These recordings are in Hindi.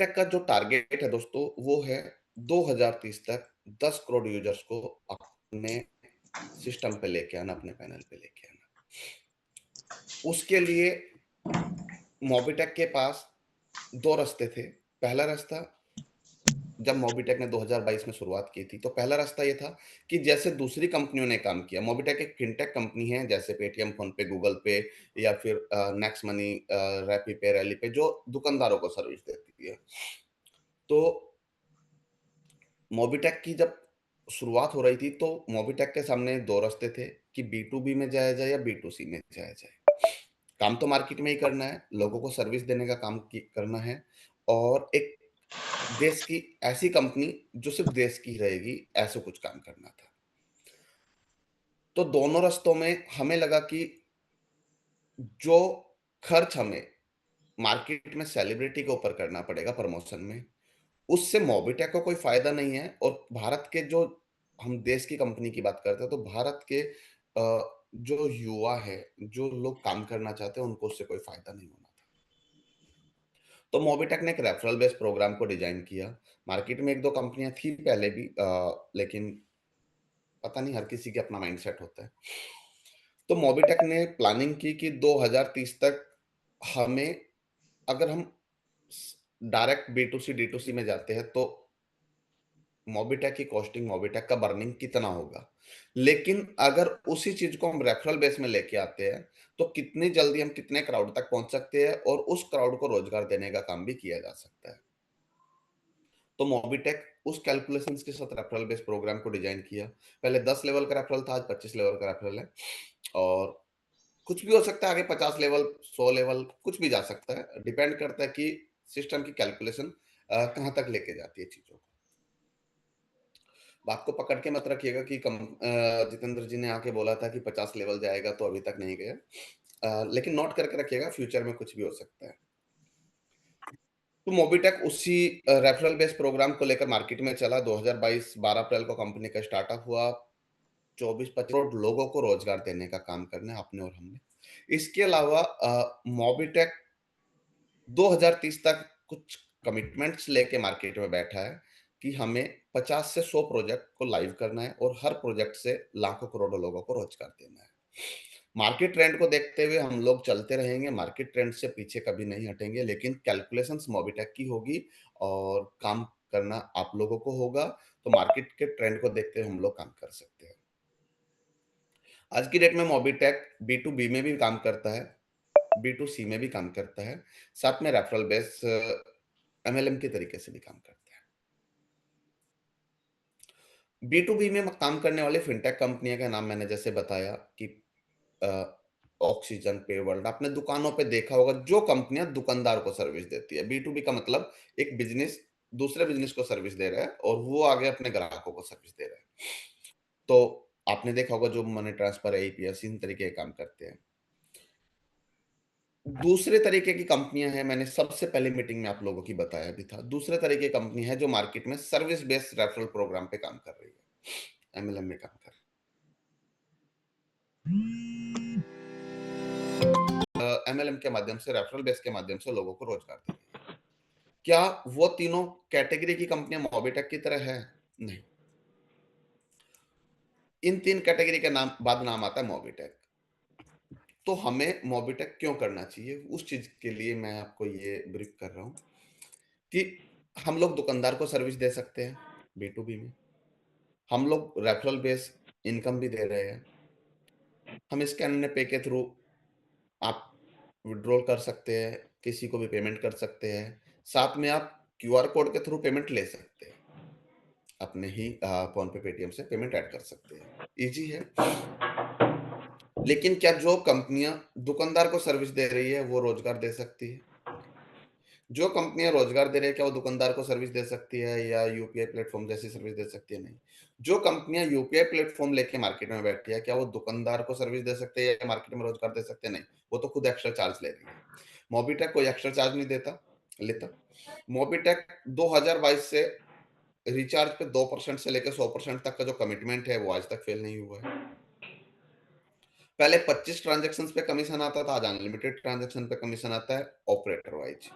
टेक का जो टारगेट है दोस्तों, वो है 2030 तक 10 करोड़ यूजर्स को अपने सिस्टम पे लेके आना, अपने पैनल पे लेके आना। उसके लिए मोबिटेक के पास 2 रास्ते थे। पहला रास्ता, जब मोबिटेक ने 2022 में शुरुआत की थी, तो पहला रास्ता ये था कि जैसे दूसरी कंपनियों ने काम किया। मोबिटेक एक फिनटेक कंपनी है, जैसे पेटीएम, फ़ोनपे, गूगल पे या फिर नेक्स्ट मनी, रैपीपे, रैलीपे, जो दुकानदारों को सर्विस देती है। तो मोबिटेक की जब शुरुआत हो रही थी, तो मोबिटेक के सामने 2 रास्ते थे कि बी टू बी में जाया जाए या बी टू सी में जाया जाए। काम तो मार्केट में ही करना है, लोगों को सर्विस देने का काम करना है, और एक देश की ऐसी कंपनी जो सिर्फ देश की रहेगी, ऐसा कुछ काम करना था। तो दोनों रास्तों में हमें लगा कि जो खर्च हमें मार्केट में सेलिब्रिटी के ऊपर करना पड़ेगा प्रमोशन में, उससे मोबिटेक को कोई फ़ायदा नहीं है, और भारत के जो, हम देश की कंपनी की बात करते हैं, तो भारत के जो युवा है, जो लोग काम करना चाहते हैं, उनको उससे कोई फ़ायदा नहीं होना था। तो मोबिटेक ने एक रेफरल बेस्ड प्रोग्राम को डिज़ाइन किया। मार्केट में 1-2 कंपनियाँ थी पहले भी, लेकिन पता नहीं, हर किसी के अपना माइंडसेट होता है। तो मोबिटेक ने प्लानिंग की कि 2030 तक हमें, अगर हम direct B to C D to C में जाते हैं, तो मोबिटेक की कॉस्टिंग, मोबिटेक का बर्निंग कितना होगा। लेकिन अगर उसी चीज को हम रेफरल बेस में लेके आते हैं, तो कितनी जल्दी हम कितने क्राउड तक पहुंच सकते हैं, और उस क्राउड को रोजगार देने का काम भी किया जा सकता है। तो मोबिटेक उस कैलकुलेशंस के साथ रेफरल बेस्ड प्रोग्राम को डिजाइन किया। पहले 10 लेवल का रेफरल था, आज 25 लेवल का रेफरल है, और कुछ भी हो सकता है आगे, 50 लेवल, 100 लेवल, कुछ भी जा सकता है। डिपेंड करता है कि सिस्टम की कैलकुलेशन कहाँ तक लेके जाती है चीज़ों को। बात को पकड़ के मत रखिएगा कि जितेंद्र जी ने आके बोला था कि 50 लेवल जाएगा, तो अभी तक नहीं गया। लेकिन नोट करके रखिएगा, फ्यूचर में कुछ भी हो सकता है। तो मोबिटेक उसी रेफरल बेस्ड प्रोग्राम को लेकर मार्केट में चला। 2022 12 अप्रैल को कंपनी का स्टार्टअप हुआ। 24-25 करोड़ लोगों को रोजगार देने का काम करना है, आपने और हमने। इसके अलावा मोबिटेक 2030 तक कुछ कमिटमेंट्स लेके मार्केट में बैठा है कि हमें 50 से 100 प्रोजेक्ट को लाइव करना है, और हर प्रोजेक्ट से लाखों करोड़ों लोगों को रोजगार देना है। मार्केट ट्रेंड को देखते हुए हम लोग चलते रहेंगे, मार्केट ट्रेंड से पीछे कभी नहीं हटेंगे, लेकिन कैलकुलेशंस मोबिटेक की होगी, और काम करना आप लोगों को होगा। तो मार्केट के ट्रेंड को देखते हुए हम लोग काम कर सकते हैं। आज की डेट में मोबिटेक बी टू बी में भी काम करता है, बी टू सी में भी काम करता है, साथ में रेफरल बेस एमएलएम के तरीके से भी काम करता है। बी टू बी में काम करने वाली फिनटेक कंपनियों का नाम मैंने जैसे बताया कि अ, ऑक्सीजन, पे वर्ल्ड, आपने दुकानों पे देखा होगा, जो कंपनियां दुकानदार को सर्विस देती है। बी टू बी का मतलब एक बिजनेस दूसरे बिजनेस को सर्विस दे रहा है, और वो आगे अपने ग्राहकों को सर्विस दे रहा है। तो आपने देखा होगा, जो मनी ट्रांसफर, एईपीएस, इन तरीके के काम करते हैं। दूसरे तरीके की कंपनियां हैं, मैंने सबसे पहले मीटिंग में आप लोगों की बताया भी था। दूसरे तरीके की कंपनी है जो मार्केट में सर्विस बेस्ड रेफरल प्रोग्राम पे काम कर रही है, एमएलएम में काम कर रही है, एमएलएम के माध्यम से, रेफरल बेस के माध्यम से लोगों को रोजगार दे रही है। क्या वो तीनों कैटेगरी की कंपनियां मोबिटेक की तरह है? नहीं। इन 3 कैटेगरी के नाम बाद नाम आता है मोबिटेक। तो हमें मोबिटेक क्यों करना चाहिए, उस चीज के लिए मैं आपको ये ब्रीफ कर रहा हूँ कि हम लोग दुकानदार को सर्विस दे सकते हैं बी टू बी में। हम लोग रेफरल बेस इनकम भी दे रहे हैं। हम स्कैन एंड पे के थ्रू आप विड्रॉल कर सकते हैं, किसी को भी पेमेंट कर सकते हैं। साथ में आप क्यूआर कोड के थ्रू पेमेंट ले सकते हैं। अपने ही फ़ोन पे, पेटीएम से पेमेंट ऐड कर सकते हैं। ईज़ी है। लेकिन क्या जो कंपनियाँ दुकानदार को सर्विस दे रही है, वो रोज़गार दे सकती है? जो कंपनियाँ रोज़गार दे रही है, क्या वो दुकानदार को सर्विस दे सकती है, या यूपीआई प्लेटफ़ॉर्म जैसी सर्विस दे सकती है? नहीं। जो कंपनियाँ यूपीआई प्लेटफ़ॉर्म लेके मार्केट में बैठी है, क्या वो दुकानदार को सर्विस दे सकते हैं, या मार्केट में रोज़गार दे सकते हैं? नहीं। वो तो खुद एक्स्ट्रा चार्ज ले रही है। मोबिटेक कोई एक्स्ट्रा चार्ज नहीं लेता। मोबिटेक 2022 से रिचार्ज पे 2% से लेकर 100% तक का जो कमिटमेंट है, वो आज तक फेल नहीं हुआ है। पहले 25 ट्रांज़ैक्शंस पे कमीशन आता था, आज अनलिमिटेड ट्रांज़ैक्शन पे कमीशन आता है ऑपरेटर वाइज़।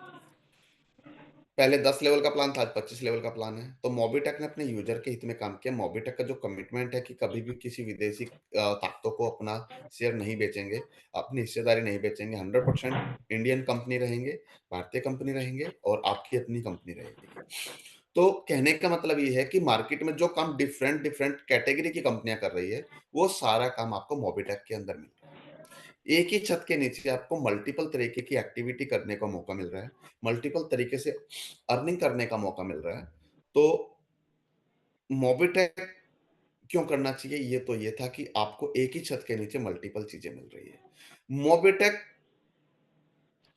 पहले 10 लेवल का प्लान था, आज 25 लेवल का प्लान है। तो मोबिटेक ने अपने यूज़र के हित में काम किया। मोबिटेक का जो कमिटमेंट है कि कभी भी किसी विदेशी ताकतों को अपना शेयर नहीं बेचेंगे, अपनी हिस्सेदारी नहीं बेचेंगे, 100% इंडियन कंपनी रहेंगे, भारतीय कंपनी रहेंगे और आपकी अपनी कंपनी रहेगी। तो कहने का मतलब ये है कि मार्केट में जो काम डिफरेंट कैटेगरी की कंपनियाँ कर रही है, वो सारा काम आपको मोबिटेक के अंदर मिल रहा है। एक ही छत के नीचे आपको मल्टीपल तरीके की एक्टिविटी करने का मौका मिल रहा है, मल्टीपल तरीके से अर्निंग करने का मौका मिल रहा है। तो मोबिटेक क्यों करना चाहिए? ये था कि आपको एक ही छत के नीचे मल्टीपल चीज़ें मिल रही है। मोबिटेक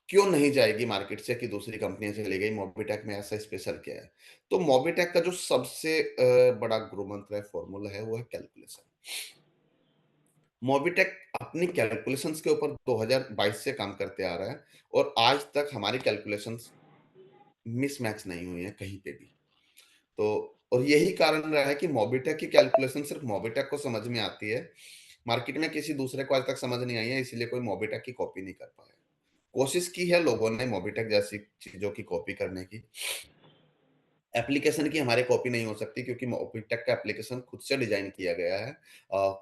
क्यों नहीं जाएगी मार्केट से कि दूसरी कंपनियाँ चली गई, मोबिटेक में ऐसा स्पेशल क्या है? तो मोबिटेक का जो सबसे बड़ा गुरु मंत्र है, फ़ॉर्मूला है, वो है कैलकुलेशन। मोबिटेक अपनी कैलकुलेशंस के ऊपर 2022 से काम करते आ रहा है और आज तक हमारी कैलकुलेशंस मिसमैच नहीं हुई हैं कहीं पे भी। तो और यही कारण रहा है कि मोबिटेक की कैलकुलेशन सिर्फ़ मोबिटेक को समझ में आती है। मार्केट में किसी दूसरे को आज तक समझ नहीं आई है, इसीलिए कोई मोबिटेक की कॉपी नहीं कर पाया। कोशिश की है लोगों ने मोबिटेक जैसी चीज़ों की कॉपी करने की। एप्लीकेशन की हमारी कॉपी नहीं हो सकती क्योंकि मोबिटेक का एप्लीकेशन खुद से डिज़ाइन किया गया है।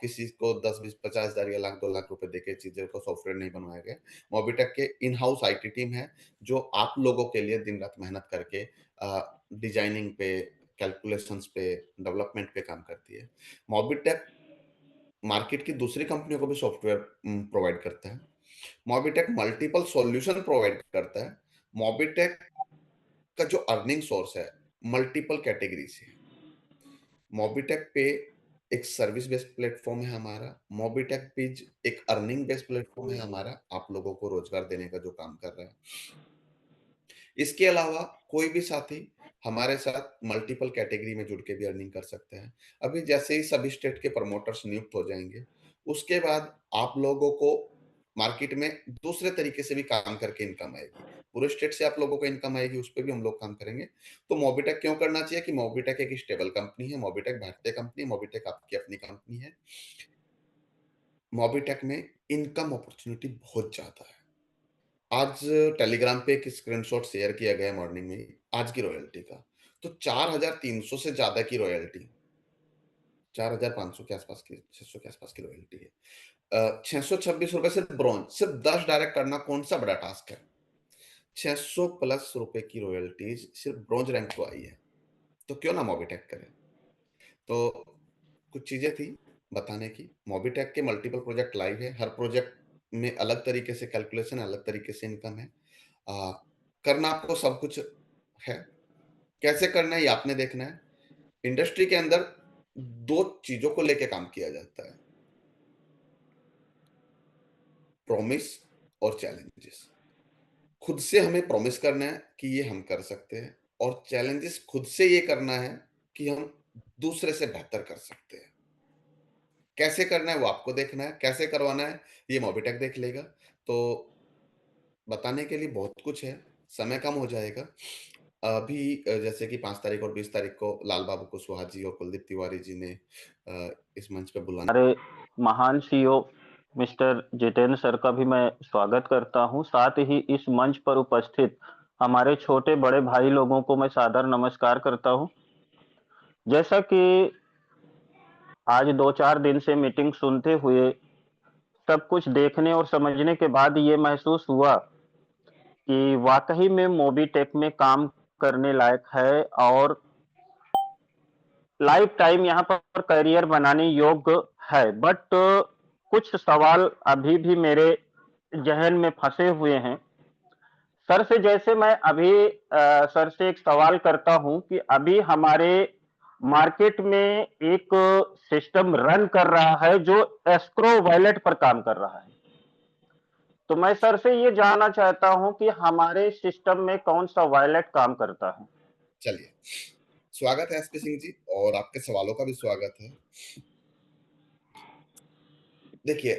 किसी को 10, 20, 50 हज़ार या लाख, 2 लाख रुपए देके चीज़ों को सॉफ्टवेयर नहीं बनवाया गया। मोबिटेक के इन हाउस आईटी टीम है, जो आप लोगों के लिए दिन-रात मेहनत करके डिज़ाइनिंग पे, कैलकुलेशंस पे, डेवलपमेंट पे काम करती है। मोबिटेक मार्केट की दूसरी कंपनियों को भी सॉफ्टवेयर प्रोवाइड करता है। मोबिटेक मल्टीपल सॉल्यूशन प्रोवाइड करता है। मोबिटेक का जो अर्निंग सोर्स है, मल्टीपल कैटेगरी से है। मोबिटेक पे एक सर्विस बेस्ड प्लेटफ़ॉर्म है हमारा, मोबिटेक पेज एक अर्निंग बेस्ड प्लेटफ़ॉर्म है हमारा, आप लोगों को रोज़गार देने का जो काम कर रहा है। इसके अलावा कोई भी साथी हमारे साथ मल्टीपल कैटेगरी में जुड़ के भी अर्निंग कर सकते हैं। अभी जैसे ही सभी स्टेट के प्रमोटर्स नियुक्त हो जाएँगे, उसके बाद आप लोगों को मार्केट में दूसरे तरीके से भी काम करके इनकम आएगी। पूरे स्टेट से आप लोगों को इनकम आएगी, उस पे भी हम लोग काम करेंगे। तो मोबिटेक क्यों करना चाहिए कि मोबिटेक एक स्टेबल कंपनी है, मोबिटेक भारतीय कंपनी है, मोबिटेक आपकी अपनी कंपनी है। मोबिटेक में इनकम अपॉर्च्युनिटी बहुत ज़्यादा है। आज टेलीग्राम पे एक स्क्रीनशॉट शेयर किया गया मॉर्निंग में ही, आज की रॉयल्टी का। तो 4,300 से ज़्यादा की रॉयल्टी, 4,500 के आसपास की, 600 के आसपास की रॉयल्टी है। ₹626 सिर्फ ब्रोंज, सिर्फ 10 डायरेक्ट करना कौन-सा बड़ा टास्क है? 600 प्लस रुपए की रॉयल्टीज़ सिर्फ ब्रोंज रैंक को आई है, तो क्यों ना मोबिटेक करे? तो कुछ चीज़ें थी बताने की। मोबिटेक के मल्टीपल प्रोजेक्ट लाइव है, हर प्रोजेक्ट में अलग तरीके से कैलकुलेशन है, अलग तरीके से इनकम है। अ, करना आपको सब कुछ है। कैसे करना है ये आपने देखना है। इंडस्ट्री के अंदर 2 चीज़ों को लेके काम किया जाता है, प्रॉमिस और चैलेंजेस। खुद से हमें प्रॉमिस करना है कि ये हम कर सकते हैं और चैलेंजेस खुद से ये करना है कि हम दूसरे से बेहतर कर सकते हैं। कैसे करना है वो आपको देखना है, कैसे करवाना है ये मोबिटेक देख लेगा। तो बताने के लिए बहुत कुछ है, समय कम हो जाएगा। अभी जैसे कि 5 तारीख और 20 तारीख को लाल बाबू कुशवाहा जी और कुलदीप तिवारी जी ने इस मंच पे बुलाना। हमारे महान सीईओ मिस्टर जितेंद्र सर का भी मैं स्वागत करता हूं। साथ ही इस मंच पर उपस्थित हमारे छोटे बड़े भाई लोगों को मैं सादर नमस्कार करता हूं। जैसा कि आज 2-4 दिन से मीटिंग सुनते हुए सब कुछ देखने और समझने के बाद ये महसूस हुआ कि वाकई में मोबीटेक में काम करने लायक है और लाइफ टाइम यहाँ पर करियर बनाने योग्य है। बट कुछ सवाल अभी भी मेरे जहन में फंसे हुए हैं। सर से जैसे मैं अभी सर से एक सवाल करता हूं कि अभी हमारे मार्केट में एक सिस्टम रन कर रहा है जो एस्क्रो वॉलेट पर काम कर रहा है। तो मैं सर से ये जानना चाहता हूं कि हमारे सिस्टम में कौन सा वॉलेट काम करता है। चलिए, स्वागत है एसपी सिंह जी और आपके सवालों का भी स्वागत है। देखिए,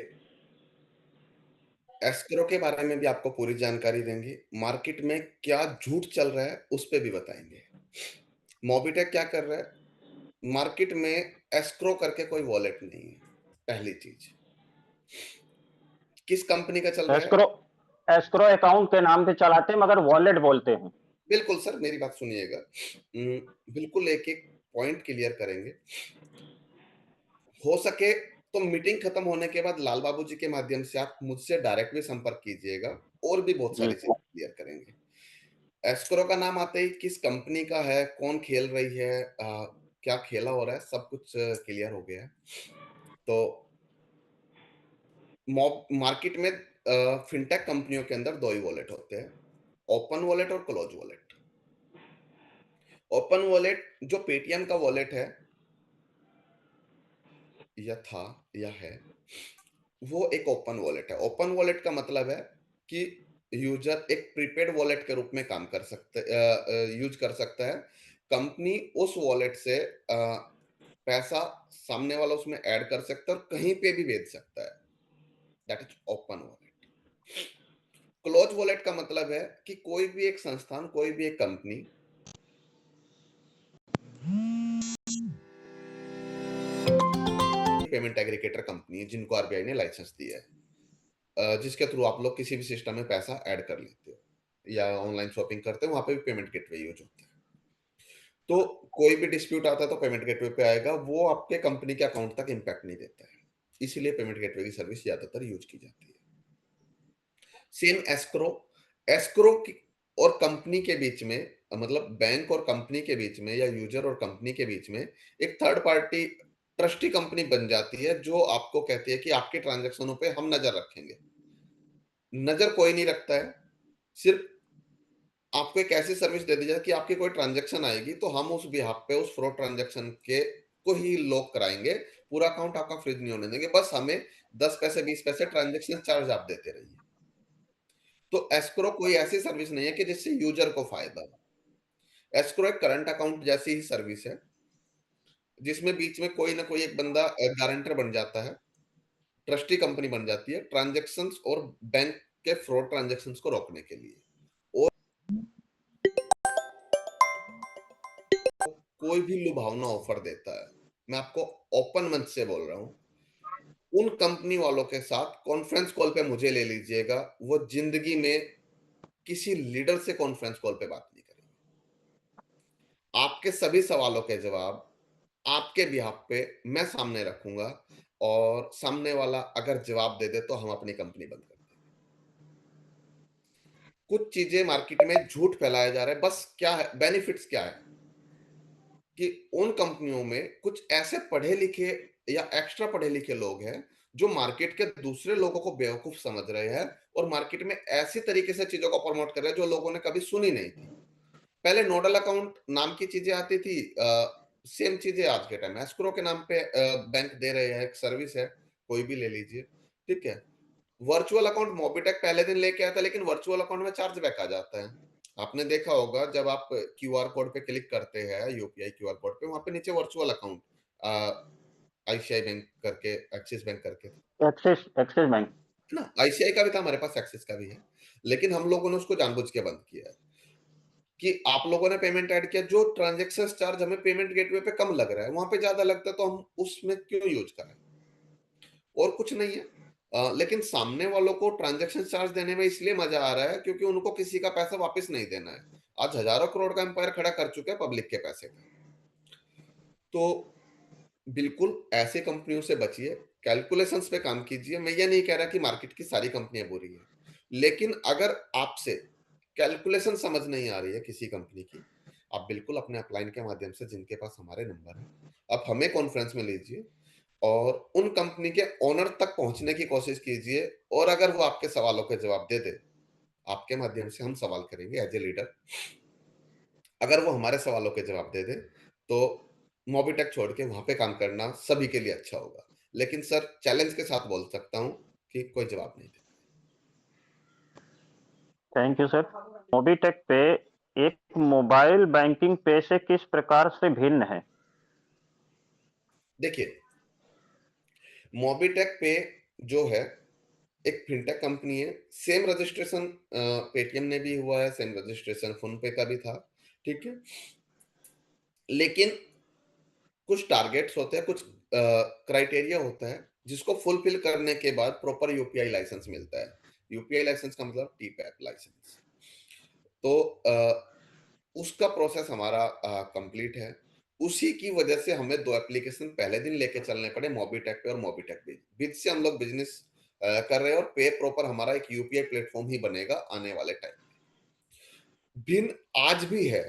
एस्क्रो के बारे में भी आपको पूरी जानकारी देंगे, मार्केट में क्या झूठ चल रहा है, उस पे भी बताएँगे। मोबिटेक क्या कर रहा है, मार्केट में एस्क्रो करके कोई वॉलेट नहीं है, पहली चीज़। किस कंपनी का चल रहा है? एस्क्रो एस्क्रो अकाउंट के नाम से चलाते हैं मगर वॉलेट बोलते हैं। बिल्कुल सर, मेरी बात सुनिएगा। बिल्कुल एक-एक पॉइंट क्लियर करेंगे। हो सके तो मीटिंग खत्म होने के बाद लाल बाबू जी के माध्यम से आप मुझसे डायरेक्ट भी संपर्क कीजिएगा और भी बहुत जी, सारी चीज़ें क्लियर करेंगे। एस्क्रो का नाम आते ही किस कंपनी का है, कौन खेल रही है, क्या खेला हो रहा है, सब कुछ क्लियर हो गया है। तो मार्केट में फिनटेक कंपनियों के अंदर 2 ही वॉलेट होते हैं, ओपन वॉलेट और क्लोज़ वॉलेट। ओपन वॉलेट जो पेटीएम का वॉलेट है या था या है, वो एक ओपन वॉलेट है। ओपन वॉलेट का मतलब है कि यूज़र एक प्रीपेड वॉलेट के रूप में काम कर यूज़ कर सकता है। कंपनी उस वॉलेट से पैसा सामने वाला उसमें ऐड कर सकता है और कहीं पे भी भेज सकता है। That is open wallet. Close wallet का मतलब है कि कोई भी एक संस्थान, कोई भी एक कंपनी पेमेंट एग्रीगेटर कंपनी है जिनको आरबीआई ने लाइसेंस दिया है। जिसके थ्रू आप लोग किसी भी सिस्टम में पैसा ऐड कर लेते हो या ऑनलाइन शॉपिंग करते हो, वहाँ पे भी पेमेंट गेटवे यूज़ होता है। तो कोई भी डिस्प्यूट आता है तो पेमेंट गेटवे पे आएगा, वो आपके कंपनी के अकाउंट तक इम्पैक्ट नहीं देता है। इसीलिए पेमेंट गेटवे की सर्विस ज़्यादातर यूज़ की जाती है। सेम एस्क्रो, एस्क्रो की और कंपनी के बीच में मतलब बैंक और कंपनी के बीच में या यूज़र और कंपनी के बीच में एक थर्ड पार्टी ट्रस्टी कंपनी बन जाती है, जो आपको कहती है कि आपके ट्रांज़ैक्शनों पे हम नज़र रखेंगे। नज़र कोई नहीं रखता है, सिर्फ़ आपको एक ऐसी सर्विस दे दी जाए कि आपकी कोई ट्रांज़ैक्शन आएगी, तो हम उस बिहाफ़ पे उस फ्रॉड ट्रांज़ैक्शन के को ही लॉक कराएँगे। पूरा अकाउंट आपका फ्रीज़ नहीं होने देंगे। बस हमें 10 पैसे, 20 पैसे ट्रांज़ैक्शन चार्ज आप देते रहिए। तो एस्क्रो कोई ऐसी सर्विस नहीं है कि जिससे यूज़र को फ़ायदा हो। एस्क्रो एक करंट अकाउंट जैसी ही सर्विस है, जिसमें बीच में कोई ना कोई एक बंदा गारंटर बन जाता है, ट्रस्टी कंपनी बन जाती है, ट्रांज़ैक्शंस और बैंक के फ्रॉड ट्रांज़ैक्शंस को रोकने के लिए। और कोई भी लुभावना ऑफ़र देता है, मैं आपको ओपन मंच से बोल रहा हूँ, उन कंपनी वालों के साथ कॉन्फ्रेंस कॉल पे मुझे ले लीजिएगा, वो ज़िंदगी में किसी लीडर से कॉन्फ्रेंस कॉल पे बात नहीं करेंगे। आपके सभी सवालों के जवाब आपके बिहाफ़ पे मैं सामने रखूँगा और सामने वाला अगर जवाब दे दे तो हम अपनी कंपनी बंद कर देंगे। कुछ चीज़ें मार्केट में झूठ फैलाया जा रहा है, बस क्या है बेनिफिट्स क्या है कि उन कंपनियों में कुछ ऐसे पढ़े-लिखे या एक्स्ट्रा पढ़े-लिखे लोग हैं, जो मार्केट के दूसरे लोगों को बेवकूफ़ समझ रहे हैं और मार्केट में ऐसी तरीके से चीज़ों को प्रमोट कर रहे हैं, जो लोगों ने कभी सुनी नहीं थी। पहले नोडल अकाउंट नाम की चीज़ें आती थी, सेम चीज़ें आज के टाइम में एस्क्रो के नाम पे बैंक दे रहे हैं, एक सर्विस है, कोई भी ले लीजिए, ठीक है? वर्चुअल अकाउंट मोबीटेक पहले दिन लेके आया था, लेकिन वर्चुअल अकाउंट में चार्जबैक आ जाता है। आपने देखा होगा जब आप क्यूआर कोड पे क्लिक करते हैं, यूपीआई क्यूआर कोड पे, वहाँ पे नीचे वर्चुअल अकाउंट अ, आईसीआई बैंक करके, एक्सिस बैंक करके था, एक्सिस बैंक। है ना? आईसीआई का भी था, हमारे पास एक्सिस का भी है, लेकिन हम लोगों ने उसको जानबूझ के बंद किया है कि आप लोगों ने पेमेंट ऐड किया, जो ट्रांज़ैक्शन चार्ज हमें पेमेंट गेटवे पे कम लग रहा है, वहाँ पे ज़्यादा लगता है, तो हम उसमें क्यों यूज़ करें? और कुछ नहीं है। लेकिन सामने वालों को ट्रांज़ैक्शन चार्ज देने में इसलिए मज़ा आ रहा है क्योंकि उनको किसी का पैसा वापस नहीं देना है। आज हज़ारों करोड़ का एम्पायर खड़ा कर चुके हैं पब्लिक के पैसे का। तो बिल्कुल ऐसे कंपनियों से बचिए, कैलकुलेशंस पे काम कीजिए। मैं ये नहीं कह रहा कि मार्केट की सारी कंपनियाँ बुरी हैं। लेकिन अगर आपसे कैलकुलेशन समझ नहीं आ रही है किसी कंपनी की, आप बिल्कुल अपने अपलाइन के माध्यम से जिनके पास हमारे नंबर हैं, आप हमें कॉन्फ्रेंस में लीजिए और उन कंपनी के ओनर तक पहुँचने की कोशिश कीजिए और अगर वो आपके सवालों के जवाब दे दे, आपके माध्यम से हम सवाल करेंगे एज़ अ लीडर। अगर वो हमारे सवालों के जवाब दे दे, तो मोबीटेक छोड़ के वहाँ पे काम करना सभी के लिए अच्छा होगा। लेकिन सर चैलेंज के साथ बोल सकता हूँ कि कोई जवाब नहीं देगा। Thank you sir. मोबीटेक पे एक मोबाइल बैंकिंग पे से किस प्रकार से भिन्न है? देखिए, मोबीटेक पे जो है, एक फिनटेक कंपनी है, सेम रजिस्ट्रेशन पेटीएम ने भी हुआ है, सेम रजिस्ट्रेशन फ़ोनपे का भी था, ठीक है? लेकिन कुछ टारगेट्स होते हैं, कुछ क्राइटेरिया होता है, जिसको फुलफिल करने के बाद प्रॉपर यूपीआई लाइसेंस मिलता है। यूपीआई लाइसेंस का मतलब टीपैप लाइसेंस। तो उसका प्रोसेस हमारा कंप्लीट है। उसी की वजह से हमें 2 एप्लीकेशन पहले दिन लेके चलने पड़े मोबीटेक पे और मोबीटेक पे। बीच से हम लोग बिज़नेस कर रहे हैं और पे प्रॉपर हमारा एक यूपीआई प्लेटफ़ॉर्म ही बनेगा आने वाले टाइम में। भिन्न आज भी है,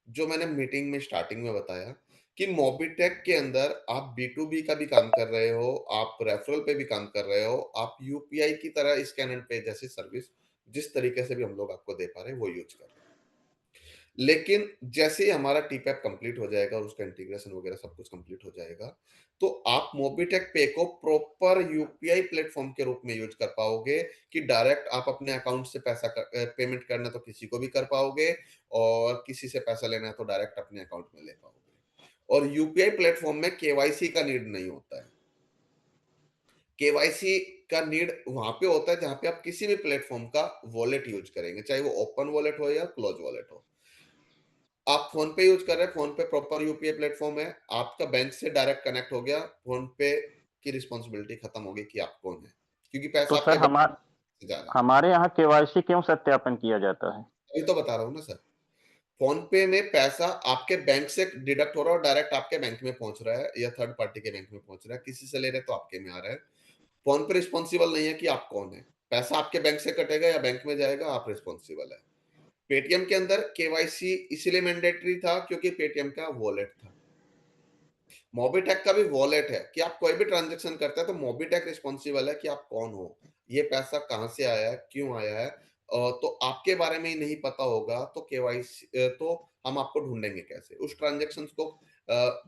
जो मैंने मीटिंग में स्टार्टिंग में बताया कि मोबीटेक के अंदर आप बी2बी का भी काम कर रहे हो, आप रेफरल पे भी काम कर रहे हो, आप यूपीआई की तरह स्कैन एंड पे जैसी सर्विस जिस तरीके से भी हम लोग आपको दे पा रहे हैं, वो यूज़ कर रहे हैं। लेकिन जैसे ही हमारा टीपैप कंप्लीट हो जाएगा और उसका इंटीग्रेशन वगैरह सब कुछ कंप्लीट हो जाएगा, तो आप मोबीटेक पे को प्रॉपर यूपीआई प्लेटफ़ॉर्म के रूप में यूज़ कर पाओगे कि डायरेक्ट आप अपने अकाउंट से पेमेंट करना है तो किसी को भी कर पाओगे और किसी से पैसा लेना है तो डायरेक्ट अपने अकाउंट में ले पाओगे। और यूपीआई प्लेटफ़ॉर्म में केवाईसी का नीड नहीं होता है। केवाईसी का नीड वहाँ पे होता है जहाँ पे आप किसी भी प्लेटफ़ॉर्म का वॉलेट यूज़ करेंगे, चाहे वो ओपन वॉलेट हो या क्लोज़ वॉलेट हो। आप फ़ोन पे यूज़ कर रहे हैं, फ़ोन पे प्रॉपर यूपीआई प्लेटफ़ॉर्म है, आपका बैंक से डायरेक्ट कनेक्ट हो गया, फ़ोन पे की रिस्पॉन्सिबिलिटी खत्म हो गई कि आप कौन हैं, क्योंकि तो पैसा सर आपके बैंक से जा रहा है। हमारे यहाँ केवाईसी क्यों सत्यापन किया जाता है? वही तो बता रहा हूँ ना सर, फ़ोन पे में पैसा आपके बैंक से डिडक्ट हो रहा है और डायरेक्ट आपके बैंक में पहुँच रहा है या थर्ड पार्टी के बैंक में पहुँच रहा है, किसी से ले रहे हैं तो आपके में आ रहा है। फ़ोन पे रिस्पॉन्सिबल नहीं है कि आप कौन हैं, पैसा आपके बैंक से कटेगा या बैंक में जाएगा, आप रिस्पॉन्सिबल हैं। पेटीएम के अंदर केवाईसी इसीलिए मैंडेटरी था क्योंकि पेटीएम का वॉलेट था। मोबीटेक का भी वॉलेट है कि आप कोई भी ट्रांज़ैक्शन करते हैं तो मोबीटेक रिस्पॉन्सिबल है कि आप कौन हो? ये पैसा कहाँ से आया है? क्यों आया है? तो आपके बारे में ही नहीं पता होगा तो तो हम आपको ढूँढेंगे कैसे? उस ट्रांज़ैक्शंस को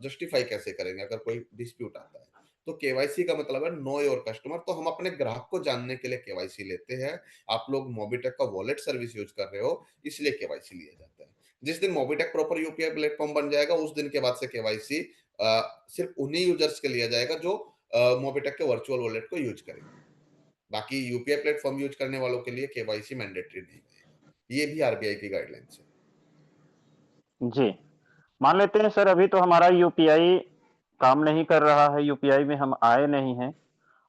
जस्टिफ़ाई कैसे करेंगे अगर कोई डिस्प्यूट आता है? तो केवाईसी का मतलब है नो योर कस्टमर तो हम अपने ग्राहक को जानने के लिए केवाईसी लेते हैं। आप लोग मोबीटेक का वॉलेट सर्विस यूज़ कर रहे हो, इसलिए केवाईसी लिया जाता है। जिस दिन मोबीटेक प्रॉपर यूपीआई प्लेटफ़ॉर्म बन जाएगा, उस दिन के बाद से केवाईसी सिर्फ उन्हीं यूजर्स के लिया जाएगा जो मोबिटेक के वर्चुअल वॉलेट को यूज करेंगे। बाकी यूपीआई प्लेटफ़ॉर्म यूज करने वालों के लिए केवाईसी मैंडेटरी नहीं है। ये भी आरबीआई की गाइडलाइंस है। जी। मान लेते हैं सर अभी तो हमारा यूपीआई काम नहीं कर रहा है, यूपीआई में हम आए नहीं हैं।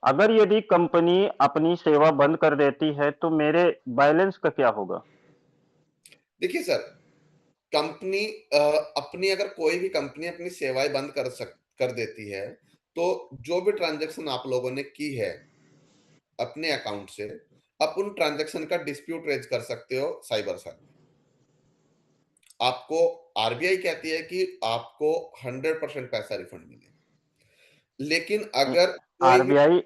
अगर यदि कंपनी अपनी सेवा बंद कर देती है, तो मेरे बैलेंस का क्या होगा? देखिए सर, कंपनी अपनी अगर कोई भी कंपनी अपनी सेवाएँ बंद कर देती है, तो जो भी ट्रांज़ैक्शन आप लोगों ने की है अपने अकाउंट से, आप उन ट्रांज़ैक्शन का डिस्प्यूट रेज़ कर सकते हो साइबर सेल में। आपको आरबीआई कहती है कि आपको 100% पैसा रिफंड मिलेगा। लेकिन अ, अगर कोई भी आरबीआई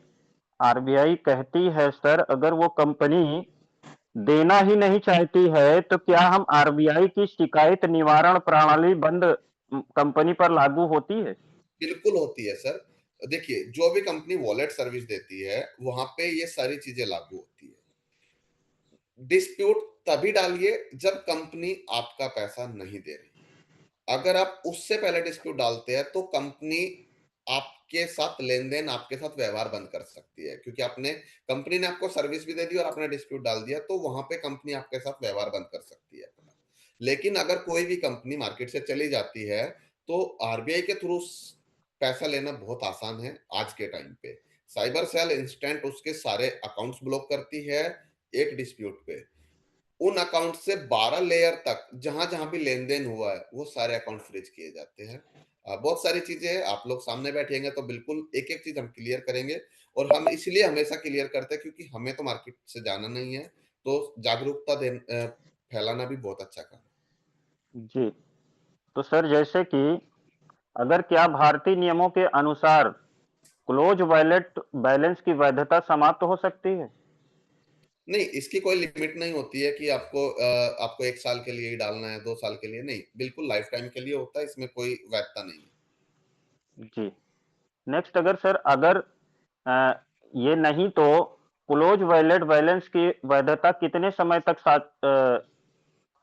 आरबीआई कहती है सर अगर वो कंपनी देना ही नहीं चाहती है, तो क्या हम आरबीआई की शिकायत निवारण प्रणाली बंद कंपनी पर लागू होती है? बिल्कुल होती है सर। देखिए, जो भी कंपनी वॉलेट सर्विस देती है, वहाँ पे ये सारी चीज़ें लागू होती है। डिस्प्यूट तभी डालिए जब कंपनी आपका पैसा नहीं दे रही। अगर आप उससे पहले डिस्प्यूट डालते हैं, तो कंपनी आपके साथ लेन-देन, आपके साथ व्यवहार बंद कर सकती है। क्योंकि आपने कंपनी ने आपको सर्विस भी दे दी और आपने डिस्प्यूट डाल दिया, तो वहाँ पे कंपनी आपके साथ व्यवहार बंद कर सकती है अपना। लेकिन अगर कोई भी कंपनी मार्केट से चली जाती है, तो आरबीआई के थ्रू स पैसा लेना बहुत आसान है आज के टाइम पे। साइबर सेल इंस्टेंट उसके सारे अकाउंट्स ब्लॉक करती है, एक डिस्प्यूट पे। उन अकाउंट से 12 लेयर तक जहाँ-जहाँ भी लेन-देन हुआ है, वो सारे अकाउंट फ्रीज़ किए जाते हैं। बहुत सारी चीज़ें हैं, आप लोग सामने बैठेंगे तो बिल्कुल एक-एक चीज़ हम क्लियर करेंगे और हम इसलिए हमेशा क्लियर करते हैं क्योंकि हमें तो मार्केट से जाना नहीं है, तो जागरूकता फैलाना भी बहुत अच्छा काम है। जी। तो सर जैसे कि अगर क्या भारतीय नियमों के अनुसार क्लोज़ वॉलेट बैलेंस की वैधता समाप्त हो सकती है? नहीं, इसकी कोई लिमिट नहीं होती है कि आपको 1 साल के लिए ही डालना है, 2 साल के लिए नहीं, बिल्कुल लाइफ़ टाइम के लिए होता है, इसमें कोई वैधता नहीं है। जी। नेक्स्ट अगर अ, ये नहीं तो क्लोज़ वॉलेट बैलेंस की वैधता कितने समय तक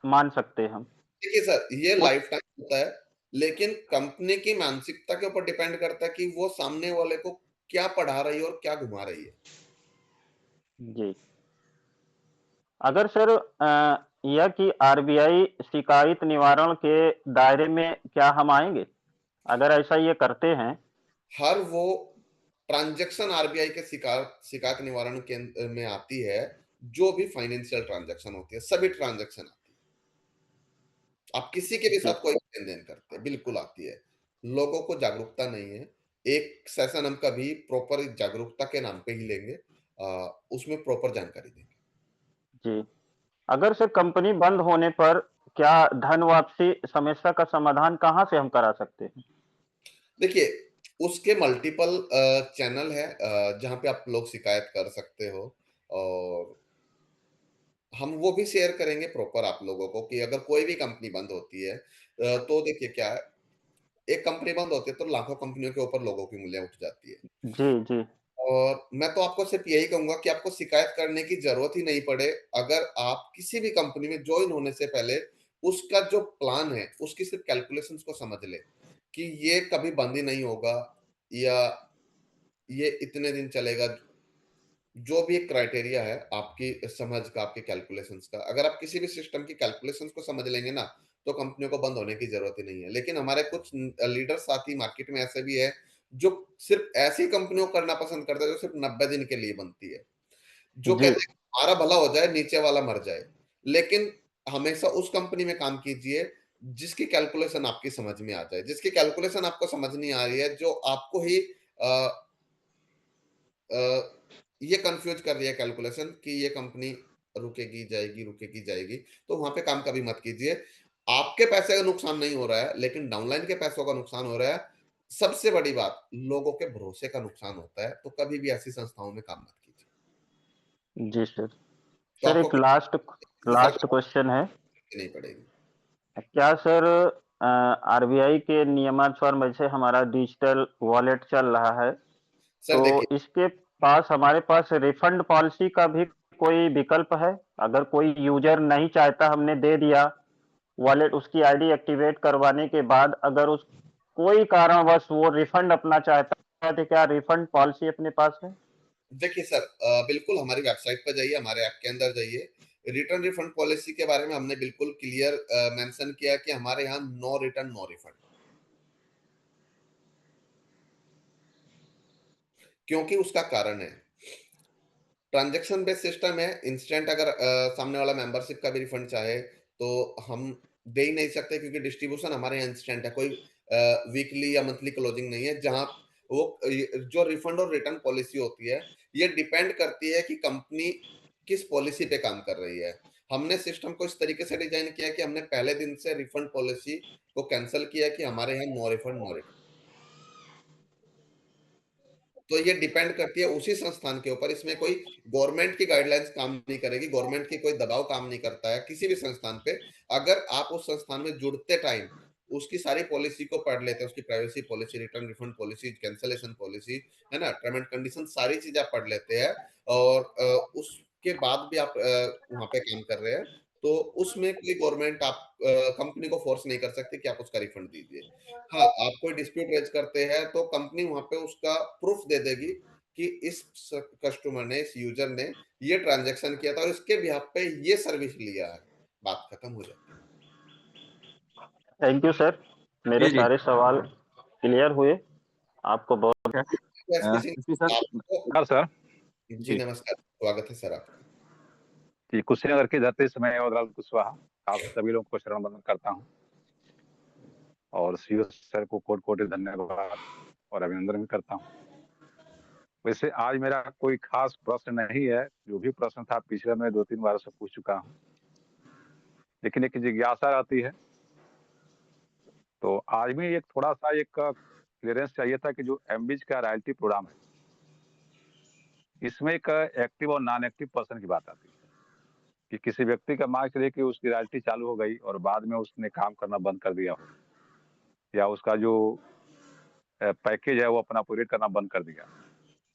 मान सकते हैं हम? देखिए सर, ये कुछ लाइफ टाइम होता है, लेकिन कंपनी की मानसिकता के ऊपर डिपेंड करता है कि वो सामने वाले को क्या पढ़ा रही है और क्या घुमा रही है। जी। अगर सर यह कि आरबीआई शिकायत निवारण के दायरे में क्या हम आएँगे? अगर ऐसा ये करते हैं हर वो ट्रांज़ैक्शन आरबीआई के शिकायत निवारण केंद्र में आती है, जो भी फाइनेंशियल ट्रांज़ैक्शन होती है, सभी ट्रांज़ैक्शन आती है। आप किसी के भी जी, साथ कोई लेन-देन करते हैं, बिल्कुल आती है। लोगों को जागरूकता नहीं है। एक सेशन हम कभी प्रॉपर जागरूकता के नाम पे ही लेंगे। उसमें प्रॉपर जानकारी देंगे। जी। अगर से कंपनी बंद होने पर क्या धन वापसी समस्या का समाधान कहाँ से हम करा सकते हैं? देखिए, उसके मल्टीपल चैनल हैं जहाँ पे आप लोग शिकायत कर सकते हो और हम वो भी शेयर करेंगे प्रॉपर आप लोगों को कि अगर कोई भी कंपनी बंद होती है तो देखिए क्या है, एक कंपनी बंद होती है तो लाखों कंपनियों के ऊपर लोगों की उँगलियाँ उठ जाती है। जी, जी। और मैं तो आपको सिर्फ़ यही कहूँगा कि आपको शिकायत करने की ज़रूरत ही नहीं पड़े, अगर आप किसी भी कंपनी में जॉइन होने से पहले उसका जो प्लान है, उसकी सिर्फ़ कैलकुलेशंस को समझ लें, कि ये कभी बंद ही नहीं होगा या ये इतने दिन चलेगा। जो भी एक क्राइटेरिया है आपकी समझ का, आपके कैलकुलेशंस का, अगर आप किसी भी सिस्टम की कैलकुलेशंस को समझ लेंगे ना, तो कंपनियों को बंद होने की ज़रूरत ही नहीं है। लेकिन हमारे कुछ लीडर साथी मार्केट में ऐसे भी हैं, जो सिर्फ़ ऐसी कंपनियों को करना पसंद करते हैं, जो सिर्फ़ 90 दिन के लिए बनती है। जो जी, कहते हैं हमारा भला हो जाए, नीचे वाला मर जाए। लेकिन हमेशा उस कंपनी में काम कीजिए, जिसकी कैलकुलेशन आपकी समझ में आ जाए। जिसकी कैलकुलेशन आपको समझ नहीं आ रही है, जो आपको ही अ अ, ये कन्फ्यूज़ कर रही है कैलकुलेशन कि ये कंपनी रुकेगी, जाएगी, तो वहाँ पे काम कभी मत कीजिए। आपके पैसे का नुकसान नहीं हो रहा है, लेकिन डाउनलाइन के पैसों का नुकसान हो रहा है। सबसे बड़ी बात, लोगों के भरोसे का नुकसान होता है, तो कभी भी ऐसी संस्थाओं में काम मत कीजिए। जी सर। तो सर आपको एक लास्ट लास्ट फर्क क्वेश्चन है। नहीं पड़ेगी। क्या सर आरबीआई के नियमानुसार वैसे हमारा डिजिटल वॉलेट चल रहा है, सर तो देखिए, इसके पास हमारे पास रिफंड पॉलिसी का भी कोई विकल्प है? अगर कोई यूज़र नहीं चाहता हमने दे दिया वॉलेट उसकी आईडी एक्टिवेट करवाने के बाद अगर उस कोई कारणवश वो रिफंड अपना चाहता है तो क्या रिफंड पॉलिसी अपने पास है? देखिए सर बिल्कुल हमारी वेबसाइट पर जाइए, हमारे ऐप के अंदर जाइए। रिटर्न रिफंड पॉलिसी के बारे में हमने बिल्कुल क्लियर मेंशन किया है कि हमारे यहाँ नो रिटर्न, नो रिफंड। क्योंकि उसका कारण है। ट्रांज़ैक्शन बेस्ड सिस्टम है, इंस्टेंट अगर सामने वाला मेंबरशिप का भी रिफंड चाहे, तो हम दे ही नहीं सकते क्योंकि डिस्ट्रीब्यूशन हमारे यहाँ इंस्टेंट है, कोई वीकली या मंथली क्लोजिंग नहीं है, जहाँ वो जो रिफंड और रिटर्न पॉलिसी होती है, ये डिपेंड करती है कि कंपनी किस पॉलिसी पे काम कर रही है। हमने सिस्टम को इस तरीके से डिज़ाइन किया है कि हमने पहले दिन से रिफंड पॉलिसी को कैंसल किया है कि हमारे यहाँ नो रिफंड, नो रिटर्न। तो ये डिपेंड करती है उसी संस्थान के ऊपर, इसमें कोई गवर्नमेंट की गाइडलाइंस काम नहीं करेगी, गवर्नमेंट की कोई दबाव काम नहीं करता है किसी भी संस्थान पे। अगर आप उस संस्थान में जुड़ते टाइम उसकी सारी पॉलिसी को पढ़ लेते हैं, उसकी privacy policy, return refund policy, cancellation policy, है ना? टर्म एंड कंडीशन सारी चीज़ें आप पढ़ लेते हैं और उसके बाद भी आप वहाँ पे काम कर रहे हैं, तो उसमें कोई गवर्नमेंट आप कंपनी को फोर्स नहीं कर सकती कि आप उसका रिफंड दीजिए। हाँ, आप कोई डिस्प्यूट रेज़ करते हैं तो कंपनी वहाँ पे उसका प्रूफ दे देगी कि इस कस्टमर ने, इस यूज़र ने ये ट्रांज़ैक्शन किया था और इसके बिहाफ़ पे ये सर्विस लिया है। बात खत्म हो जाती है। Thank you sir. मेरे जी, जी। सारे सवाल क्लियर हुए। आपको बहुत क्या किसी जी सर, आपको नमस्कार सर। जी, जी, नमस्कार। स्वागत है सर आपका। जी, कुशीनगर की धरती से मैं और कुशवाहा आप सभी लोगों को शरण वंदन करता हूँ और सीओ सर को कोटि-कोटि धन्यवाद और अभिनंदन भी करता हूँ। वैसे आज मेरा कोई खास प्रश्न नहीं है, जो भी प्रश्न था पिछले मैं 2-3 बार उससे पूछ चुका हूँ। लेकिन एक जिज्ञासा रहती है, तो आज भी एक थोड़ा-सा एक क्लीयरेंस चाहिए था कि जो एमबीज का रॉयल्टी प्रोग्राम है, इसमें एक एक्टिव और नॉन एक्टिव पर्सन की बात आती है। कि किसी व्यक्ति का मान चलिए कि उसकी रॉयल्टी चालू हो गई और बाद में उसने काम करना बंद कर दिया हो या उसका जो पैकेज है वो अपना ऑपरेट करना बंद कर दिया,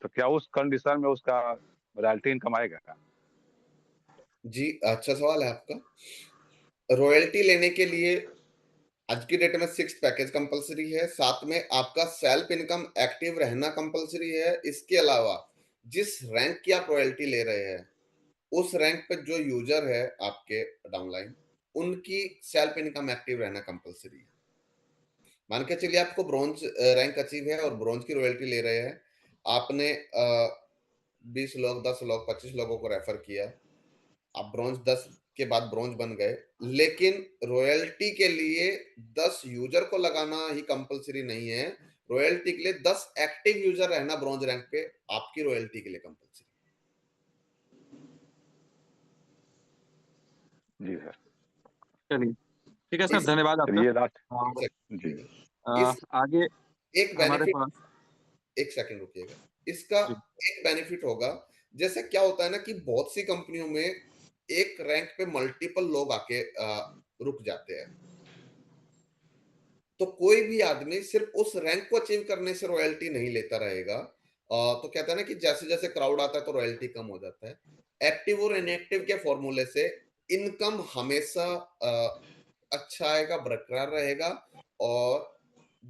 तो क्या उस कंडीशन में उसका रॉयल्टी इनकम आएगा क्या? जी, अच्छा सवाल है आपका। रॉयल्टी लेने के लिए आज की डेट में 6 पैकेज कंपल्सरी है, साथ में आपका सेल्फ इनकम एक्टिव रहना कंपल्सरी है। इसके अलावा जिस रैंक की आप रॉयल्टी ले रहे हैं, उस रैंक पे जो यूज़र है आपके डाउनलाइन, उनकी सेल्फ इनकम एक्टिव रहना कंपल्सरी है। मान के चलिए आपको ब्रोंज रैंक अचीव है और ब्रोंज की रॉयल्टी ले रहे हैं। आपने 20 लोग, 10 लोग, 25 लोगों को रेफर किया। आप ब्रोंज 10 के बाद ब्रोंज बन गए, लेकिन रॉयल्टी के लिए 10 यूज़र को लगाना ही कंपल्सरी नहीं है। रॉयल्टी के लिए 10 एक्टिव यूज़र रहना ब्रोंज रैंक पे आपकी रॉयल्टी के लिए कंपल्सरी। जी सर। चलिए, ठीक है सर, इस धन्यवाद आपका। चलिए लास्ट। और जी। इस आगे एक हमारे बेनिफिट, पास 1 सेकंड रुकिएगा। इसका जी, एक बेनिफिट होगा, जैसे क्या होता है ना कि बहुत सी कंपनियों में एक रैंक पे मल्टीपल लोग आके रुक जाते हैं। तो कोई भी आदमी सिर्फ उस रैंक को अचीव करने से रॉयल्टी नहीं लेता रहेगा। तो कहता है ना कि जैसे-जैसे क्राउड आता है तो रॉयल्टी कम हो जाता है। एक्टिव और इनएक्टिव के फॉर्मूले से इनकम हमेशा अच्छा आएगा, बरकरार रहेगा और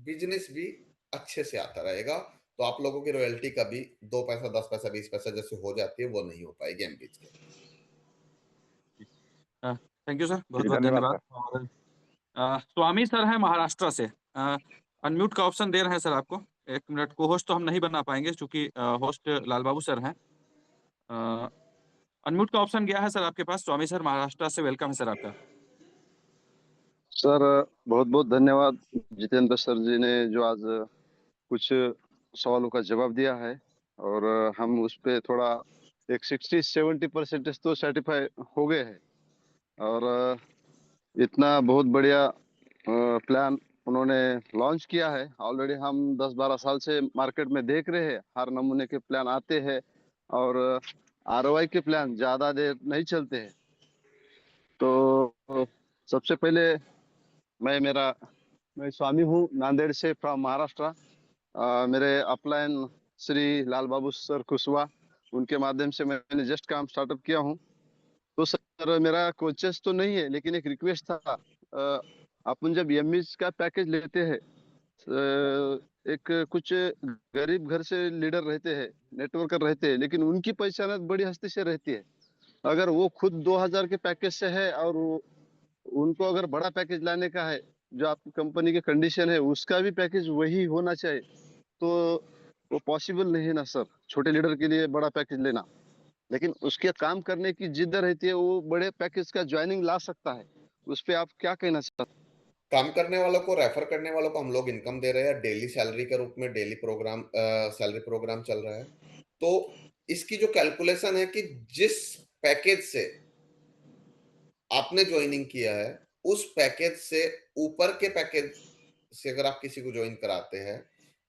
बिज़नेस भी अच्छे से आता रहेगा। तो आप लोगों की रॉयल्टी कभी 2 पैसा, 10 पैसा, 20 पैसा जैसे हो जाती है, वो नहीं हो पाएगी एमबीच के। थैंक यू सर, जी बहुत-बहुत धन्यवाद धन्यवाद। सर। और स्वामी सर हैं महाराष्ट्र से। अनम्यूट का ऑप्शन दे रहे हैं सर आपको। 1 मिनट, को-होस्ट तो हम नहीं बना पाएँगे चूँकि होस्ट लाल बाबू सर हैं। अ, अनम्यूट का ऑप्शन गया है सर आपके पास। स्वामी सर महाराष्ट्र से, वेलकम है सर आपका। सर बहुत बहुत धन्यवाद जितेंद्र सर जी ने जो आज कुछ सवालों का जवाब दिया है, और हम उस पे थोड़ा एक 60-70% तो सर्टिफाई हो गए हैं। और इतना बहुत बढ़िया प्लान उन्होंने लॉन्च किया है। ऑलरेडी हम 10-12 साल से मार्केट में देख रहे हैं, हर नमूने के प्लान आते हैं और आरओआई के प्लान ज़्यादा देर नहीं चलते हैं। तो सबसे पहले मैं स्वामी हूँ, नांदेड़ से, फ्रॉम महाराष्ट्र। मेरे अपलाइन श्री लाल बाबू सर कुशवा, उनके माध्यम से मैंने जस्ट काम स्टार्टअप किया हूँ। तो सर मेरा कोचेस तो नहीं है, लेकिन एक रिक्वेस्ट था। अपन जब एमईज का पैकेज लेते हैं, एक कुछ गरीब घर से लीडर रहते हैं, नेटवर्कर रहते हैं, लेकिन उनकी पहचान बड़ी हस्ती से रहती है। अगर वो खुद 2000 के पैकेज से है और उनको अगर बड़ा पैकेज लाने का है, जो आपकी कंपनी के कंडीशन है उसका भी पैकेज वही होना चाहिए, तो वो पॉसिबल नहीं है ना सर, छोटे लीडर के लिए बड़ा पैकेज लेना। लेकिन उसके काम करने की जिद्द रहती है, वो बड़े पैकेज का ज्वाइनिंग ला सकता है। उस पे आप क्या कहना चाहते काम करने वालों को, रेफर करने वालों को हम लोग इनकम दे रहे हैं डेली सैलरी के रूप में। डेली प्रोग्राम सैलरी प्रोग्राम चल रहा है। तो इसकी जो कैलकुलेशन है कि जिस पैकेज से आपने ज्वाइनिंग किया है, उस पैकेज से ऊपर के पैकेज से अगर आप किसी को ज्वाइन कराते हैं,